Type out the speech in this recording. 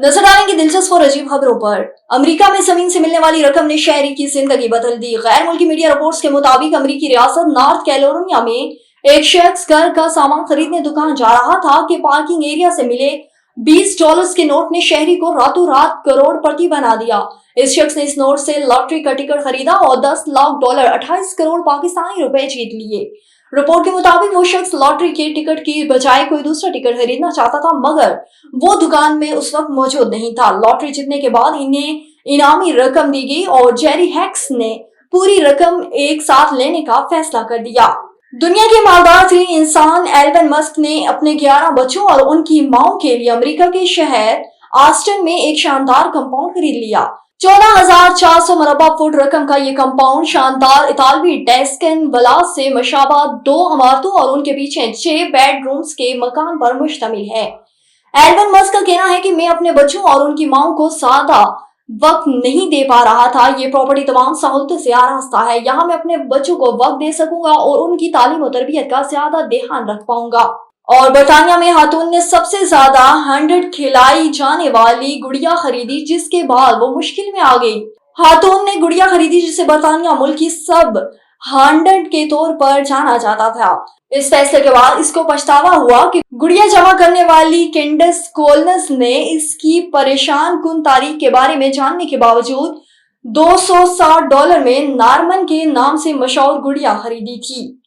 नजर डालेंगे दिलचस्प और अजीब खबरों पर। अमेरिका में जमीन से मिलने वाली रकम ने शहरी की जिंदगी बदल दी। गैर मुल्की मीडिया रिपोर्ट्स के मुताबिक अमेरिकी रियासत नॉर्थ कैरोलिना में एक शख्स घर का सामान खरीदने दुकान जा रहा था कि पार्किंग एरिया से मिले $20 के नोट ने शहरी को रातों रात करोड़पति बना दिया। इस शख्स ने इस नोट से लॉटरी का टिकट खरीदा और $10 लाख 28 करोड़ पाकिस्तानी रुपए जीत लिए। रिपोर्ट के मुताबिक वो शख्स लॉटरी के टिकट की बजाय कोई दूसरा टिकट खरीदना चाहता था, मगर वो दुकान में उस वक्त मौजूद नहीं था। लॉटरी जीतने के बाद इन्हें इनामी रकम दी गई और जेरी हैक्स ने पूरी रकम एक साथ लेने का फैसला कर दिया। दुनिया के मालदार तरीन इंसान एलन मस्क ने अपने 11 बच्चों और उनकी माओ के लिए अमेरिका के शहर ऑस्टिन में एक शानदार कंपाउंड खरीद लिया। 14,400 मरबा फुट रकम का ये कंपाउंड शानदार इतालवी टस्कन विला से मशाबा 2 इमारतों और उनके पीछे 6 बेडरूम्स के मकान पर मुश्तमिल है। एलन मस्क का कहना है कि मैं अपने बच्चों और उनकी माओ को सादा वक्त नहीं दे पा रहा था। ये प्रॉपर्टी तमाम सहूलतों से आरास्ता है। यहाँ मैं अपने बच्चों को वक्त दे सकूंगा और उनकी तालीम और तरबियत का ज्यादा ध्यान रख पाऊंगा। और बर्तानिया में खातून ने सबसे ज्यादा 100 खिलाई जाने वाली गुड़िया खरीदी, जिसके बाद वो मुश्किल में आ गई। खातून ने गुड़िया खरीदी जिसे बर्तानिया मुल्क की सब 100 के तौर पर जाना जाता था। इस फैसले के बाद इसको पछतावा हुआ कि गुड़िया जमा करने वाली कैंडस कोलनस ने इसकी परेशान कुन तारीख के बारे में जानने के बावजूद $260 में नॉर्मन के नाम से मशहूर गुड़िया खरीदी थी।